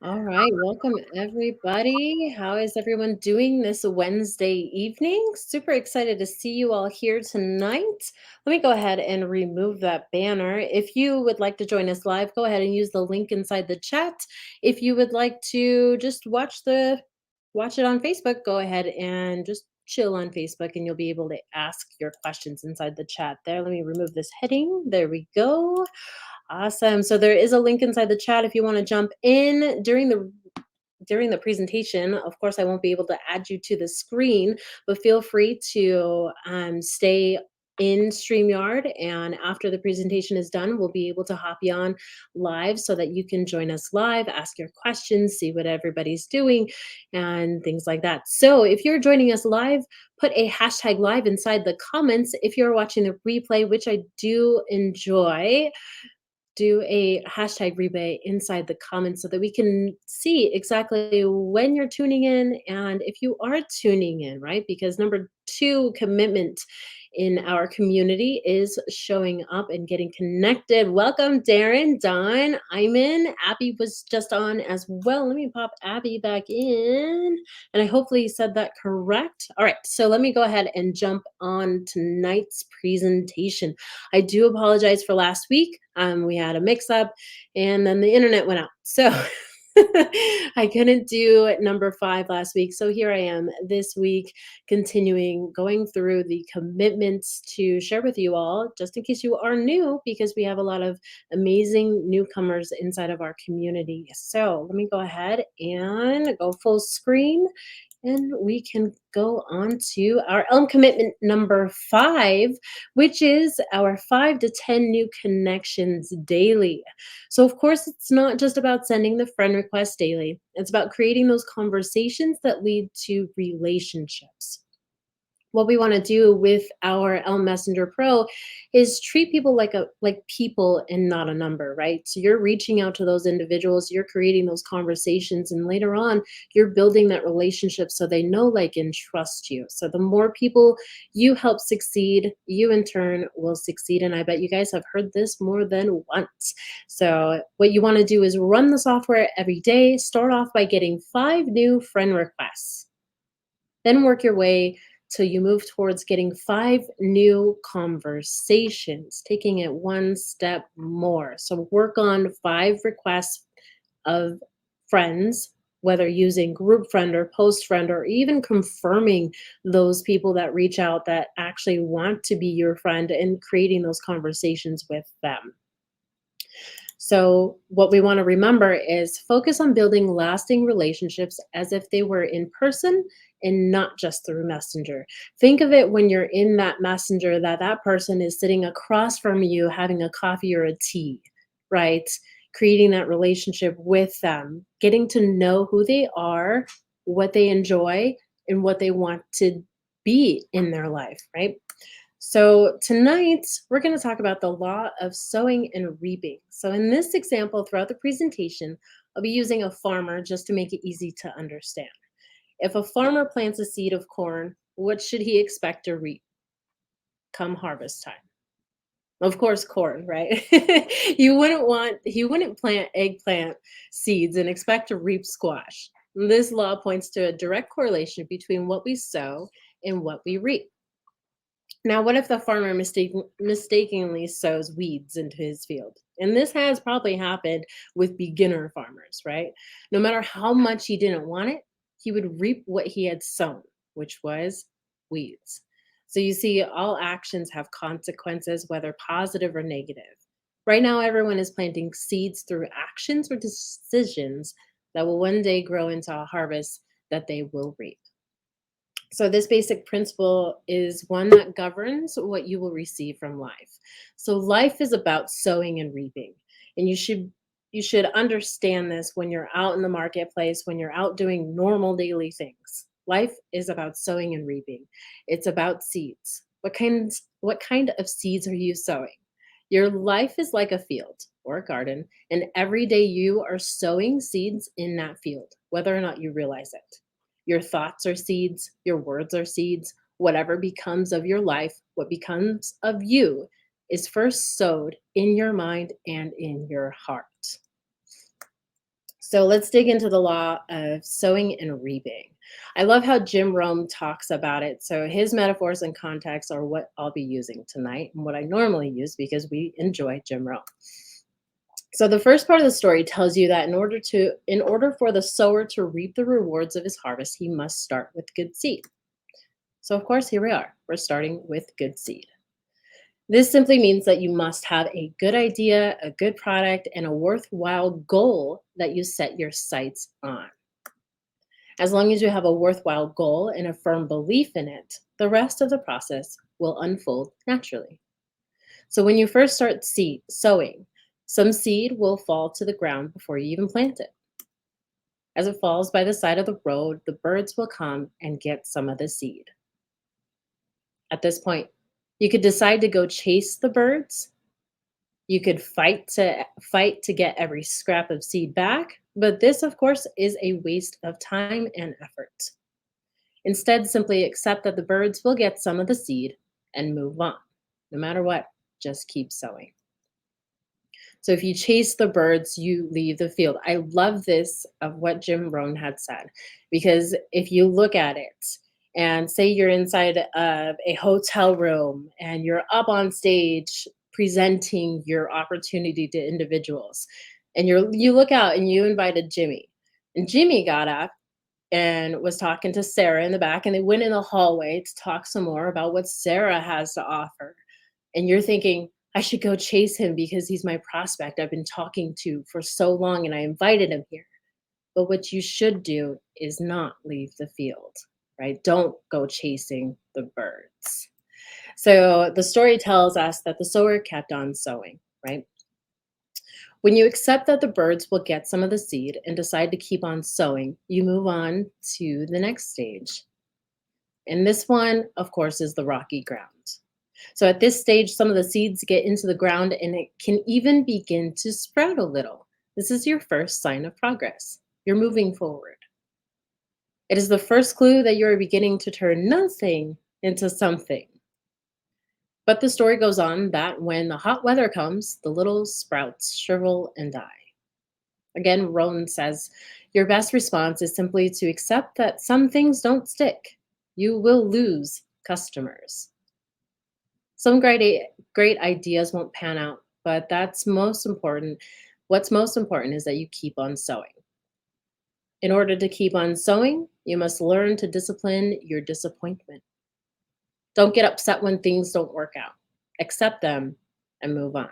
All right, welcome everybody. How is everyone doing this Wednesday evening? Super excited to see you all here tonight. Let me go ahead and remove that banner. If you would like to join us live, go ahead and use the link inside the chat. If you would like to just watch it on Facebook, go ahead and just chill on Facebook and you'll be able to ask your questions inside the chat there. Let me remove this heading. There we go. Awesome. So there is a link inside the chat if you want to jump in during the presentation. Of course, I won't be able to add you to the screen, but feel free to stay in StreamYard. And after the presentation is done, we'll be able to hop you on live so that you can join us live, ask your questions, see what everybody's doing, and things like that. So if you're joining us live, put a hashtag live inside the comments. If you're watching the replay, which I do enjoy, do a hashtag replay inside the comments so that we can see exactly when you're tuning in and if you are tuning in, right? Because number two, commitment in our community is showing up and getting connected. Welcome, Darren, Don, Iman. Abby was just on as well. Let me pop Abby back in. And I hopefully said that correct. All right, so let me go ahead and jump on tonight's presentation. I do apologize for last week. We had a mix up and then the internet went out. So I couldn't do number 5 last week. So here I am this week, continuing going through the commitments to share with you all, just in case you are new, because we have a lot of amazing newcomers inside of our community. So let me go ahead and go full screen and we can go on to our ELM commitment number 5, which is our 5 to 10 new connections daily. So, of course, it's not just about sending the friend request daily, it's about creating those conversations that lead to relationships. What we want to do with our Elm Messenger Pro is treat people like people and not a number, right? So you're reaching out to those individuals, you're creating those conversations, and later on, you're building that relationship so they know, like, and trust you. So the more people you help succeed, you in turn will succeed. And I bet you guys have heard this more than once. So what you want to do is run the software every day. Start off by getting 5 new friend requests. Then work your way till you move towards getting 5 new conversations, taking it one step more. So work on 5 requests of friends, whether using group friend or post friend, or even confirming those people that reach out that actually want to be your friend and creating those conversations with them. So, what we want to remember is focus on building lasting relationships as if they were in person and not just through Messenger. Think of it when you're in that Messenger that that person is sitting across from you having a coffee or a tea, right? Creating that relationship with them, getting to know who they are, what they enjoy, and what they want to be in their life, right? So, tonight we're going to talk about the law of sowing and reaping. So, in this example, throughout the presentation, I'll be using a farmer just to make it easy to understand. If a farmer plants a seed of corn, what should he expect to reap come harvest time? Of course, corn, right? He wouldn't plant eggplant seeds and expect to reap squash. This law points to a direct correlation between what we sow and what we reap. Now, what if the farmer mistakenly sows weeds into his field? And this has probably happened with beginner farmers, right? No matter how much he didn't want it, he would reap what he had sown, which was weeds. So you see, all actions have consequences, whether positive or negative. Right now, everyone is planting seeds through actions or decisions that will one day grow into a harvest that they will reap. So, this basic principle is one that governs what you will receive from life. So, life is about sowing and reaping. And you should understand this when you're out in the marketplace, when you're out doing normal daily things. Life is about sowing and reaping. It's about seeds. What kind of seeds are you sowing? Your life is like a field or a garden, and every day you are sowing seeds in that field, whether or not you realize it. Your thoughts are seeds, your words are seeds. Whatever becomes of your life, what becomes of you, is first sowed in your mind and in your heart. So let's dig into the law of sowing and reaping. I love how Jim Rome talks about it. So his metaphors and context are what I'll be using tonight and what I normally use because we enjoy Jim Rome. So the first part of the story tells you that in order for the sower to reap the rewards of his harvest, he must start with good seed. So of course, here we are. We're starting with good seed. This simply means that you must have a good idea, a good product, and a worthwhile goal that you set your sights on. As long as you have a worthwhile goal and a firm belief in it, the rest of the process will unfold naturally. So when you first start sowing, some seed will fall to the ground before you even plant it. As it falls by the side of the road, the birds will come and get some of the seed. At this point, you could decide to go chase the birds. You could fight to get every scrap of seed back, but this of course is a waste of time and effort. Instead, simply accept that the birds will get some of the seed and move on. No matter what, just keep sowing. So if you chase the birds, you leave the field. I love this of what Jim Rohn had said, because if you look at it and say you're inside of a hotel room and you're up on stage presenting your opportunity to individuals, and you look out and you invited Jimmy, and Jimmy got up and was talking to Sarah in the back, and they went in the hallway to talk some more about what Sarah has to offer. And you're thinking, I should go chase him because he's my prospect I've been talking to for so long and I invited him here. But what you should do is not leave the field, right? Don't go chasing the birds. So the story tells us that the sower kept on sowing, right? When you accept that the birds will get some of the seed and decide to keep on sowing, you move on to the next stage. And this one, of course, is the rocky ground. So at this stage, some of the seeds get into the ground and it can even begin to sprout a little. This is your first sign of progress. You're moving forward. It is the first clue that you're beginning to turn nothing into something. But the story goes on that when the hot weather comes, the little sprouts shrivel and die. Again, Rowan says, your best response is simply to accept that some things don't stick. You will lose customers. Some great ideas won't pan out, but that's most important. What's most important is that you keep on sowing. In order to keep on sowing, you must learn to discipline your disappointment. Don't get upset when things don't work out. Accept them and move on.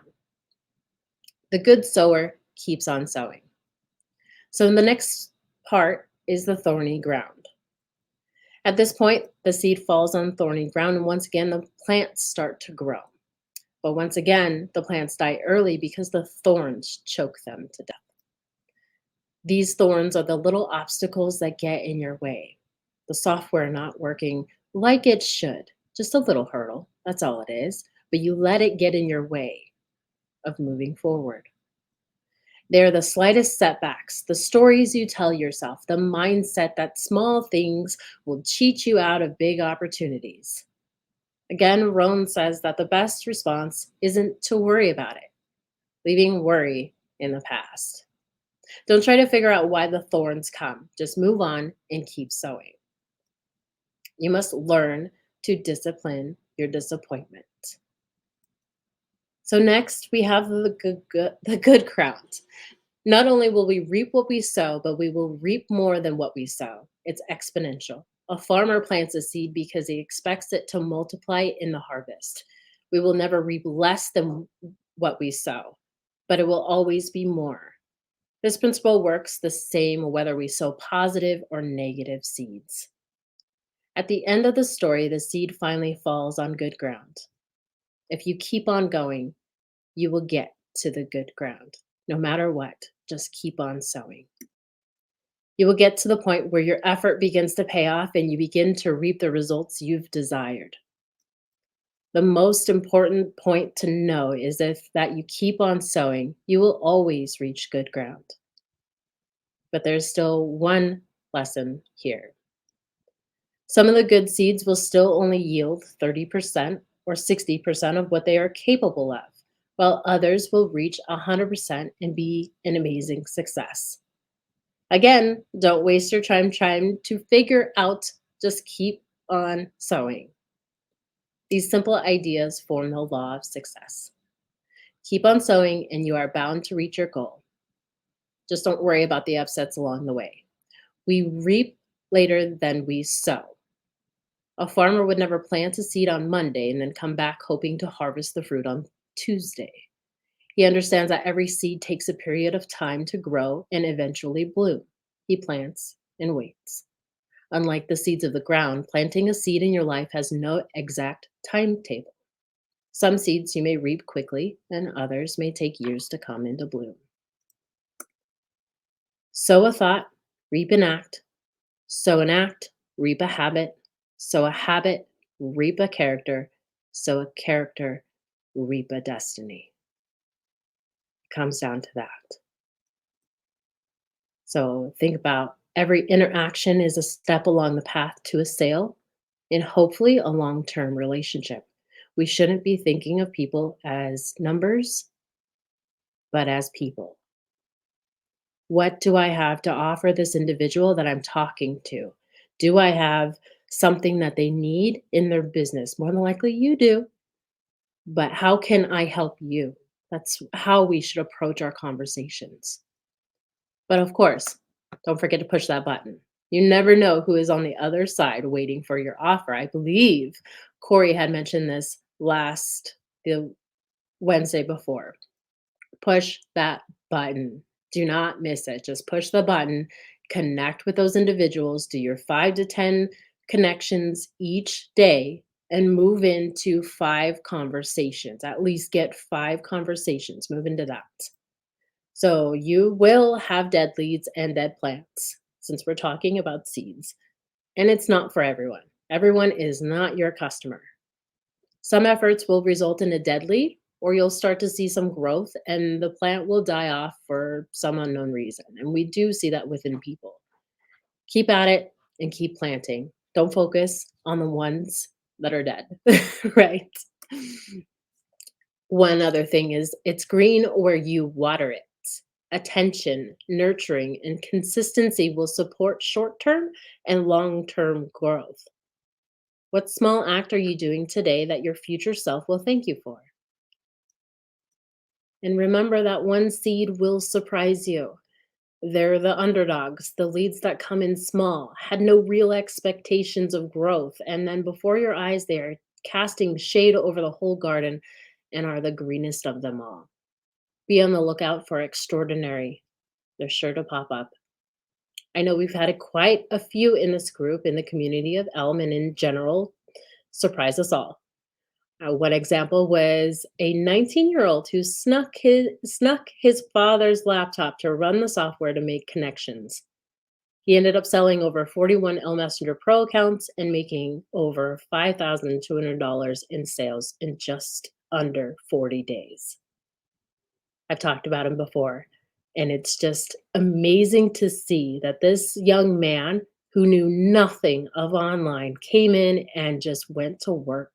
The good sower keeps on sowing. So in the next part is the thorny ground. At this point, the seed falls on thorny ground, and once again, the plants start to grow. But once again, the plants die early because the thorns choke them to death. These thorns are the little obstacles that get in your way. The software not working like it should. Just a little hurdle, that's all it is. But you let it get in your way of moving forward. They are the slightest setbacks, the stories you tell yourself, the mindset that small things will cheat you out of big opportunities. Again, Rohn says that the best response isn't to worry about it, leaving worry in the past. Don't try to figure out why the thorns come. Just move on and keep sowing. You must learn to discipline your disappointment. So next, we have the good ground. Not only will we reap what we sow, but we will reap more than what we sow. It's exponential. A farmer plants a seed because he expects it to multiply in the harvest. We will never reap less than what we sow, but it will always be more. This principle works the same whether we sow positive or negative seeds. At the end of the story, the seed finally falls on good ground. If you keep on going, you will get to the good ground. No matter what, just keep on sowing. You will get to the point where your effort begins to pay off and you begin to reap the results you've desired. The most important point to know is that you keep on sowing, you will always reach good ground. But there's still one lesson here. Some of the good seeds will still only yield 30% or 60% of what they are capable of, while others will reach 100% and be an amazing success. Again, don't waste your time trying to figure out, just keep on sewing. These simple ideas form the law of success. Keep on sewing, and you are bound to reach your goal. Just don't worry about the upsets along the way. We reap later than we sow. A farmer would never plant a seed on Monday and then come back hoping to harvest the fruit on Tuesday. He understands that every seed takes a period of time to grow and eventually bloom. He plants and waits. Unlike the seeds of the ground, planting a seed in your life has no exact timetable. Some seeds you may reap quickly, and others may take years to come into bloom. Sow a thought, reap an act. Sow an act, reap a habit. Sow a habit, reap a character. Sow a character, reap a destiny. It comes down to that. So think about every interaction is a step along the path to a sale and hopefully a long term relationship. We shouldn't be thinking of people as numbers, but as people. What do I have to offer this individual that I'm talking to? Do I have something that they need in their business? More than likely you do, but how can I help you? That's how we should approach our conversations. But of course, don't forget to push that button. You never know who is on the other side waiting for your offer. I believe Corey had mentioned this the Wednesday before. Push that button. Do not miss it. Just push the button, connect with those individuals, do your 5 to 10 connections each day, and move into 5 conversations. At least get 5 conversations. Move into that. So you will have dead leads and dead plants since we're talking about seeds. And it's not for everyone. Everyone is not your customer. Some efforts will result in a dead lead, or you'll start to see some growth and the plant will die off for some unknown reason. And we do see that within people. Keep at it and keep planting. Don't focus on the ones that are dead, right? One other thing is it's green where you water it. Attention, nurturing, and consistency will support short term and long term growth. What small act are you doing today that your future self will thank you for? And remember that one seed will surprise you. They're the underdogs, the leads that come in small, had no real expectations of growth. And then before your eyes, they are casting shade over the whole garden and are the greenest of them all. Be on the lookout for extraordinary. They're sure to pop up. I know we've had quite a few in this group in the community of ELM and in general surprise us all. One example was a 19-year-old who snuck his father's laptop to run the software to make connections. He ended up selling over 41 L Messenger Pro accounts and making over $5,200 in sales in just under 40 days. I've talked about him before, and it's just amazing to see that this young man who knew nothing of online came in and just went to work.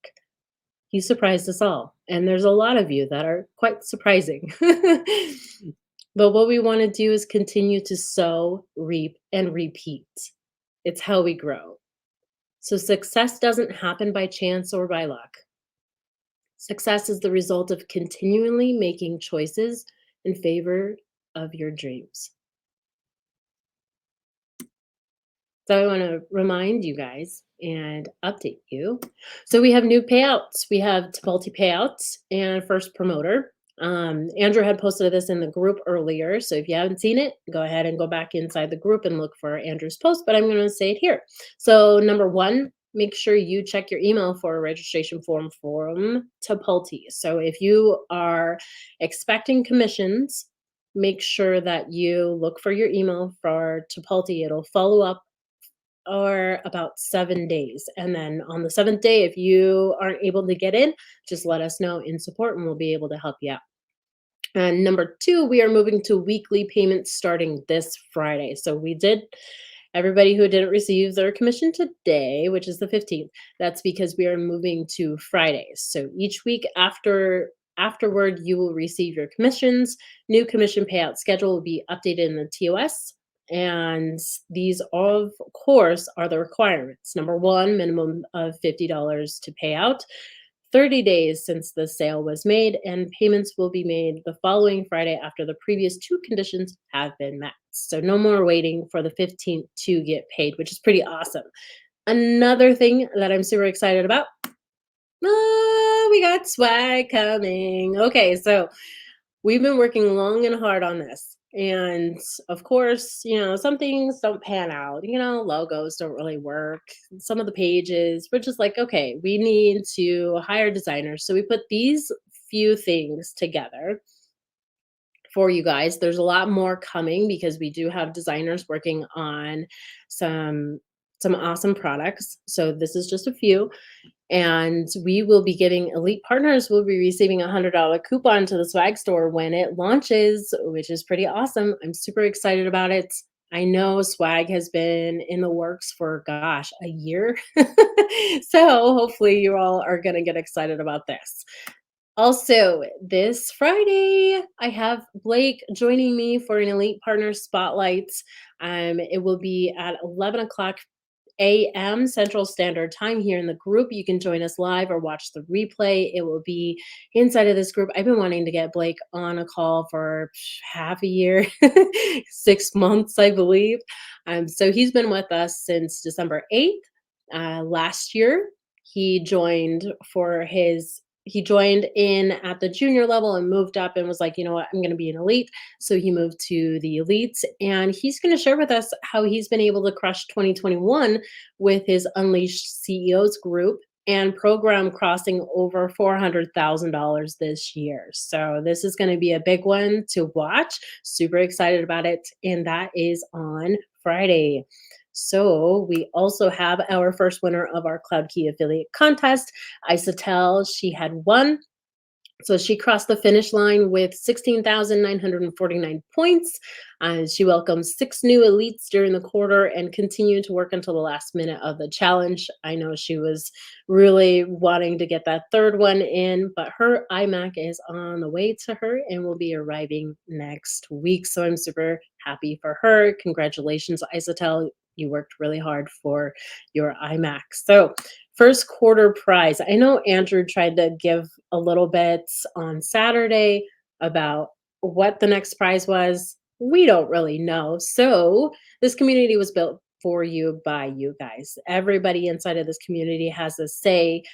He surprised us all, and there's a lot of you that are quite surprising. But what we want to do is continue to sow, reap, and repeat. It's how we grow. So success doesn't happen by chance or by luck. Success is the result of continually making choices in favor of your dreams. So I want to remind you guys and update you. So we have new payouts. We have Tipalti payouts and first promoter. Andrew had posted this in the group earlier. So if you haven't seen it, go ahead and go back inside the group and look for Andrew's post, but I'm going to say it here. So number one, make sure you check your email for a registration form from Tipalti. So if you are expecting commissions, make sure that you look for your email for Tipalti. It'll follow up or about 7 days. And then on the 7th day, if you aren't able to get in, just let us know in support and we'll be able to help you out. And number two, we are moving to weekly payments starting this Friday. So everybody who didn't receive their commission today, which is the 15th, that's because we are moving to Fridays. So each week afterward, you will receive your commissions. New commission payout schedule will be updated in the TOS. And these, of course, are the requirements. Number one, minimum of $50 to pay out, 30 days since the sale was made, and payments will be made the following Friday after the previous two conditions have been met. So no more waiting for the 15th to get paid, which is pretty awesome. Another thing that I'm super excited about, we got swag coming. Okay, so we've been working long and hard on this. And of course, some things don't pan out. Logos don't really work. Some of the pages, we're just like, okay, we need to hire designers. So we put these few things together for you guys. There's a lot more coming because we do have designers working on some some awesome products. So this is just a few, and we will be giving elite partners will be receiving $100 coupon to the swag store when it launches, which is pretty awesome. I'm super excited about it. I know swag has been in the works for, gosh, a year. So hopefully you all are going to get excited about this. Also, this Friday, I have Blake joining me for an Elite Partner Spotlight. It will be at 11 o'clock a.m. Central Standard Time here in the group. You can join us live or watch the replay. It will be inside of this group. I've been wanting to get Blake on a call for half a year, 6 months, I believe. So he's been with us since December 8th. Last year, he joined in at the junior level and moved up and was like, you know what, I'm going to be an elite. So he moved to the elites, and he's going to share with us how he's been able to crush 2021 with his Unleashed CEOs group and program crossing over $400,000 this year. So this is going to be a big one to watch. Super excited about it. And that is on Friday. So we also have our first winner of our Cloud Key affiliate contest, Isatel. She had won, so she crossed the finish line with 16,949 points. She welcomed 6 new elites during the quarter and continued to work until the last minute of the challenge. I know she was really wanting to get that third one in, but her iMac is on the way to her and will be arriving next week. So I'm super happy for her. Congratulations, Isatel. You worked really hard for your iMac. So first quarter prize. I know Andrew tried to give a little bit on Saturday about what the next prize was. We don't really know. So this community was built for you by you guys. Everybody inside of this community has a say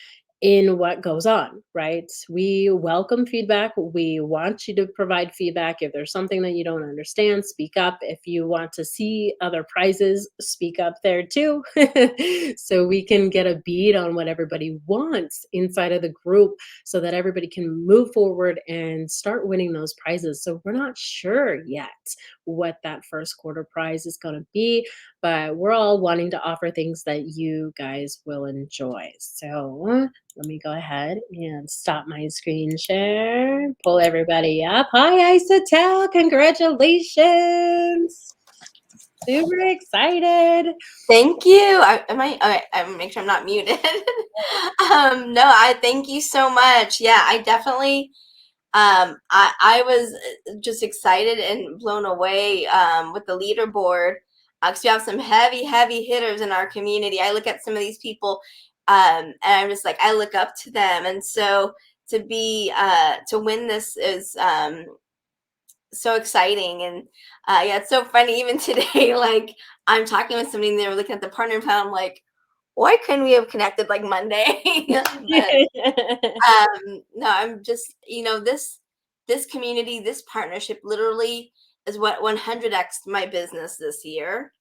in what goes on, right? We welcome feedback. We want you to provide feedback. If there's something that you don't understand, speak up. If you want to see other prizes, speak up there too. So we can get a beat on what everybody wants inside of the group so that everybody can move forward and start winning those prizes. So we're not sure yet what that first quarter prize is going to be, but we're all wanting to offer things that you guys will enjoy. So let me go ahead and stop my screen share, pull everybody up. Hi, Isatel. Congratulations. Super excited. Thank you. Okay, I'm make sure I'm not muted. No, I thank you so much. Yeah, I definitely I was just excited and blown away with the leaderboard because we have some heavy hitters in our community. I look at some of these people and I'm just like, I look up to them. And so to win this is so exciting. And yeah, it's so funny. Even today, like I'm talking with somebody and they were looking at the partner plan. I'm like, why couldn't we have connected like Monday? But no, I'm just, this community, this partnership literally is what 100x my business this year.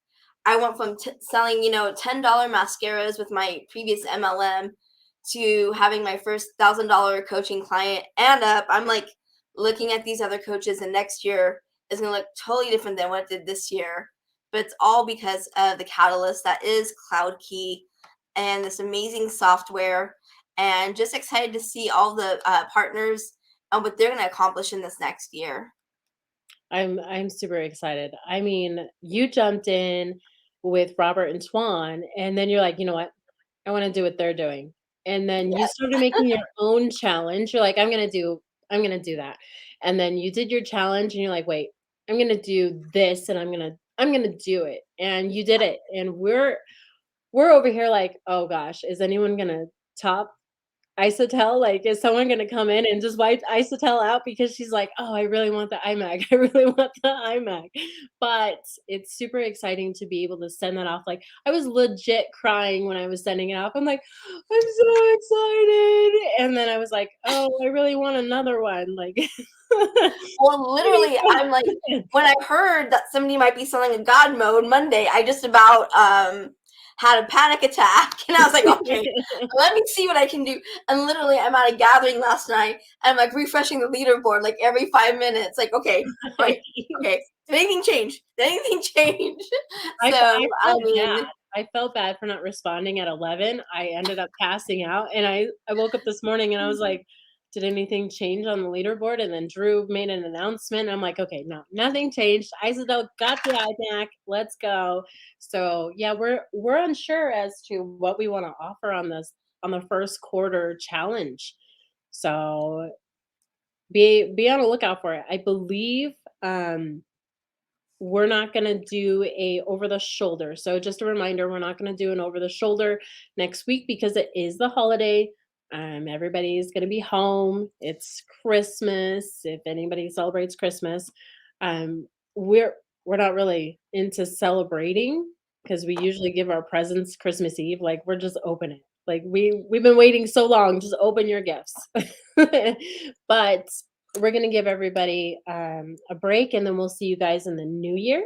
I went from selling, $10 mascaras with my previous MLM to having my first $1,000 coaching client and up. I'm like looking at these other coaches, and next year is going to look totally different than what it did this year. But it's all because of the catalyst that is Cloud Key and this amazing software. And just excited to see all the partners and what they're going to accomplish in this next year. I'm super excited. I mean, you jumped in with Robert and Swan, and then you're like, you know what? I want to do what they're doing. And then you Yes. started making your own challenge. You're like, I'm gonna do that. And then you did your challenge and you're like, wait, I'm gonna do this and I'm gonna I'm gonna do it. And you did it. And we're over here like, oh gosh, is anyone gonna top Isotel? Like, is someone gonna come in and just wipe Isotel out because she's like, "Oh, I really want the iMac. I really want the iMac." But it's super exciting to be able to send that off. Like, I was legit crying when I was sending it off. I'm like, "I'm so excited." And then I was like, "Oh, I really want another one." Like, Well, literally, I'm like, when I heard that somebody might be selling a God mode Monday, I just about had a panic attack, and I was like, okay, let me see what I can do. And literally, I'm at a gathering last night, and I'm like refreshing the leaderboard like every 5 minutes. Like, okay, okay, okay. Did anything change? Did anything change? So, I I felt bad. mean, I felt bad for not responding at 11. I ended up passing out, and I woke up this morning and I was like, "Did anything change on the leaderboard?" And then Drew made an announcement. I'm like, "Okay, no, nothing changed. Isabel got the iMac. Let's go." So yeah, we're unsure as to what we want to offer on the first quarter challenge. So be on the lookout for it. I believe we're not going to do a over the shoulder. So just a reminder, we're not going to do an over the shoulder next week because it is the holiday. Everybody's going to be home. It's Christmas. If anybody celebrates Christmas, um, we're we're not really into celebrating because we usually give our presents Christmas Eve. Like we're just open it. Like we've been waiting so long. Just open your gifts. But we're going to give everybody a break and then we'll see you guys in the new year.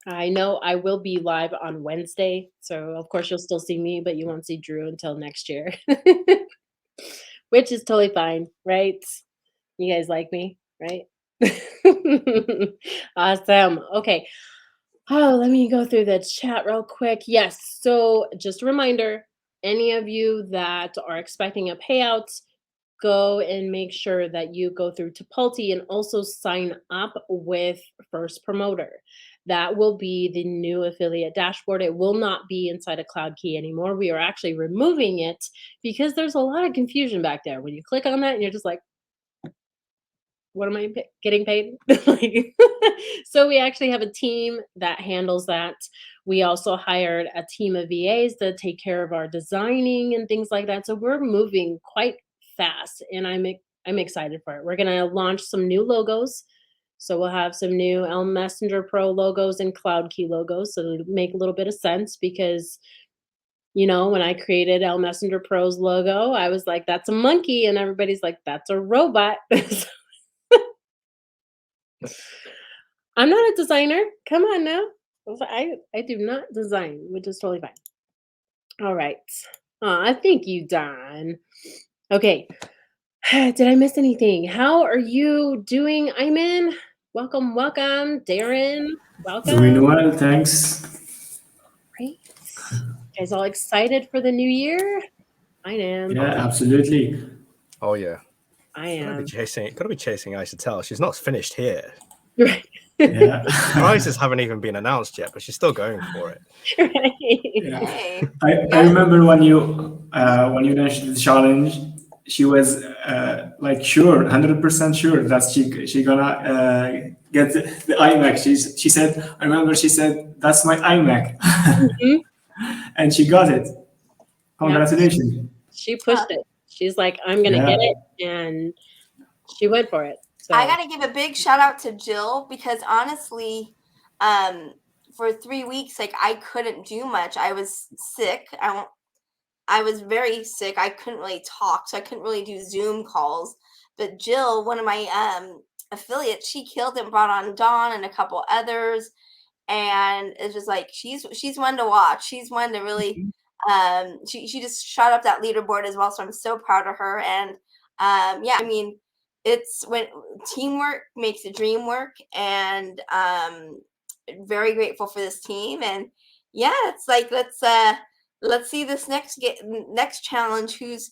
I know I will be live on Wednesday. So, of course, you'll still see me, but you won't see Drew until next year, which is totally fine, right? You guys like me, right? Awesome. Okay. Oh, let me go through the chat real quick. Yes. So, just a reminder, any of you that are expecting a payout, go and make sure that you go through Tipalti and also sign up with First Promoter. That will be the new affiliate dashboard. It will not be inside a Cloud Key anymore. We are actually removing it because there's a lot of confusion back there. When you click on that and you're just like, what am I getting paid? Like, so we actually have a team that handles that. We also hired a team of VAs to take care of our designing and things like that. So we're moving quite fast, and I'm excited for it. We're gonna launch some new logos. So we'll have some new ELM Messenger Pro logos and Cloud Key logos. So it'll make a little bit of sense because when I created ELM Messenger Pro's logo, I was like, that's a monkey, and everybody's like, that's a robot. I'm not a designer. Come on now. I do not design, which is totally fine. All right. Thank you, Don. Okay. Did I miss anything? How are you doing, Ayman? Welcome, welcome. Darren, Doing welcome. well, thanks. Great. Guys all excited for the new year? I am. Yeah, absolutely. Oh yeah. I am. Gotta be chasing Isotel. She's not finished here. Right. Yeah. Prizes haven't even been announced yet, but she's still going for it. Right. Yeah. hey, I remember when you launched the challenge, she was like sure, 100% sure that she gonna get the iMac. She said, I remember she said, "That's my iMac," Mhm. and she got it. Yep. Congratulations. She pushed it. She's like, I'm gonna Yeah. get it, and she went for it. So I gotta give a big shout out to Jill because honestly, for 3 weeks, like I couldn't do much. I was sick. I was very sick. I couldn't really talk, so I couldn't really do Zoom calls. But Jill, one of my affiliates, she killed it, brought on Dawn and a couple others, and it's just like she's one to watch. She's one to really she just shot up that leaderboard as well. So I'm so proud of her. And yeah, I mean, it's when teamwork makes the dream work, and very grateful for this team. And yeah, it's like let's see this next challenge. Who's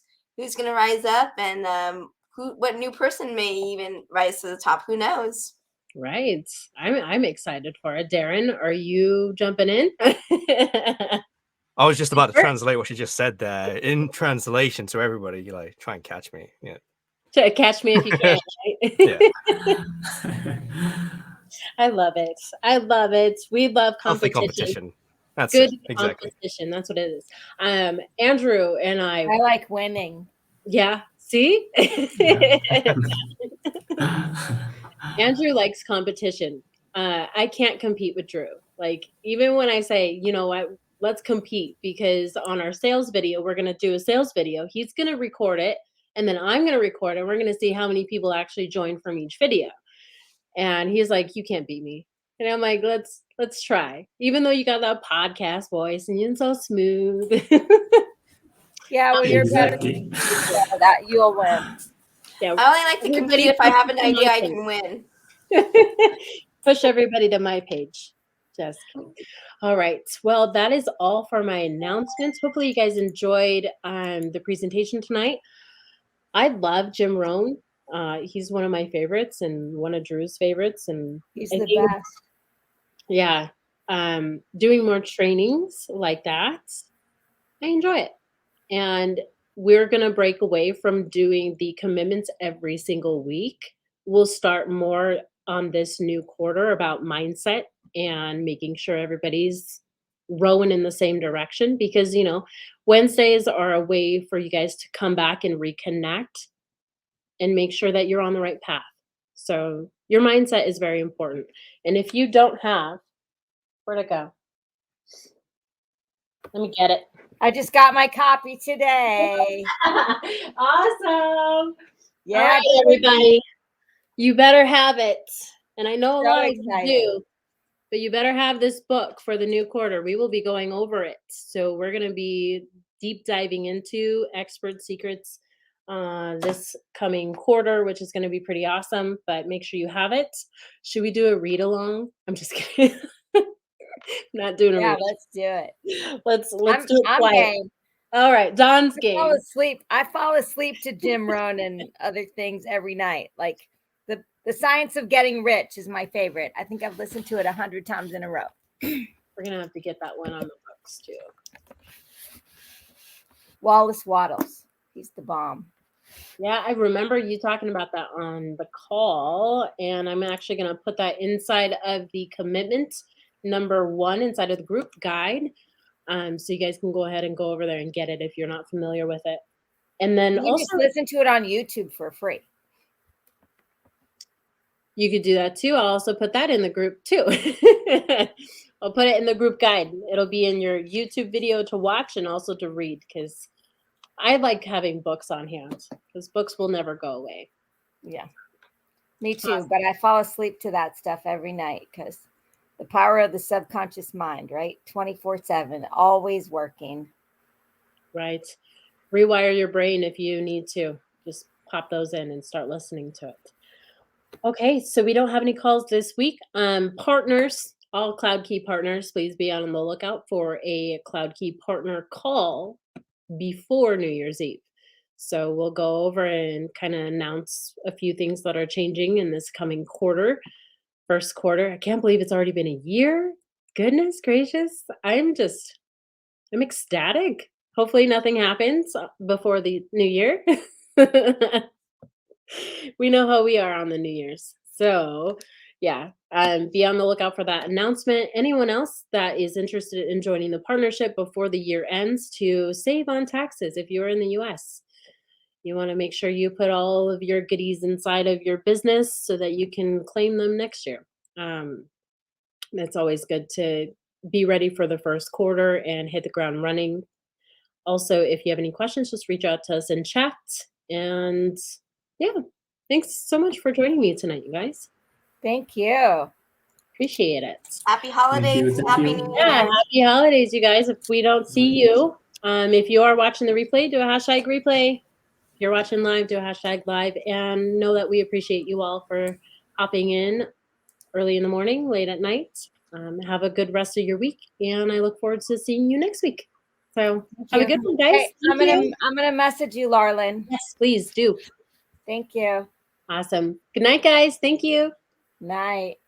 gonna rise up, and what new person may even rise to the top? Who knows? right. I'm excited for it. Darren, are you jumping in? I was just about to translate what she just said there. In translation to everybody, you like try and catch me. Yeah. To catch me if you can. Right? Yeah. I love it. I love it. We love Healthy competition. competition. That's Good it. Exactly. competition. That's what it is. Andrew and I, like winning. yeah, see? Yeah. Andrew likes competition. I can't compete with Drew. Like, even when I say, you know what, let's compete, because on our sales video, we're going to do a sales video. He's going to record it, and then I'm going to record it. We're going to see how many people actually join from each video. And he's like, you can't beat me. And I'm like, let's try. Even though you got that podcast voice and you're so smooth. Yeah, well, you're better Exactly. than that. You'll win. Yeah, I only like to everybody compete if I have an push to my idea I page. can win. Push everybody to my page. Just kidding. All right. Well, that is all for my announcements. Hopefully you guys enjoyed the presentation tonight. I love Jim Rohn. He's one of my favorites and one of Drew's favorites. And He's I the think, best. yeah, doing more trainings like that, I enjoy it. And we're going to break away from doing the commitments every single week. We'll start more on this new quarter about mindset and making sure everybody's rowing in the same direction, because, you know, Wednesdays are a way for you guys to come back and reconnect and make sure that you're on the right path. So your mindset is very important. And if you don't have, where'd it go? Let me get it. I just got my copy today. Awesome. Yeah, All right, everybody. You better have it. And I know a So lot of you excited. do, but you better have this book for the new quarter. We will be going over it. So we're going to be deep diving into expert secrets this coming quarter, which is going to be pretty awesome. But make sure you have it. Should we do a read along? I'm just kidding. Not doing a Yeah, read. let's do it. Let's do it I'm quiet. game. All right, Don's I game. fall asleep to Jim Rohn and other things every night. Like the Science of Getting Rich is my favorite. I think I've listened to it 100 times in a row. We're gonna have to get that one on the books too. Wallace Waddles. He's the bomb. Yeah, I remember you talking about that on the call, and I'm actually gonna put that inside of the commitment number 1 inside of the group guide. So you guys can go ahead and go over there and get it if you're not familiar with it. And then You also just listen to it on YouTube for free. you could do that too. I'll also put that in the group too. I'll put it in the group guide. It'll be in your YouTube video to watch and also to read, because I like having books on hand, because books will never go away. Yeah, me too. But I fall asleep to that stuff every night because the power of the subconscious mind, right? 24/7, always working. Right. Rewire your brain if you need to. Just pop those in and start listening to it. Okay, so we don't have any calls this week. Partners, all Cloud Key partners, please be on the lookout for a Cloud Key partner call before New Year's Eve. So we'll go over and kind of announce a few things that are changing in this coming quarter, first quarter. I can't believe it's already been a year. Goodness gracious. I'm ecstatic. Hopefully nothing happens before the new year. We know how we are on the New Year's. So yeah, be on the lookout for that announcement. Anyone else that is interested in joining the partnership before the year ends to save on taxes if you're in the US. You want to make sure you put all of your goodies inside of your business so that you can claim them next year. It's always good to be ready for the first quarter and hit the ground running. Also, if you have any questions, just reach out to us in chat. And yeah, thanks so much for joining me tonight, you guys. Thank you. Appreciate it. Happy holidays. Thank Happy you. New Yeah, Year. happy holidays, you guys. If we don't see you, if you are watching the replay, do a hashtag replay. If you're watching live, do a hashtag live. And know that we appreciate you all for hopping in early in the morning, late at night. Have a good rest of your week, and I look forward to seeing you next week. So have a good one, guys. Hey, I'm gonna message you, Larlin. Yes, please do. Thank you. Awesome. Good night, guys. Thank you. Night.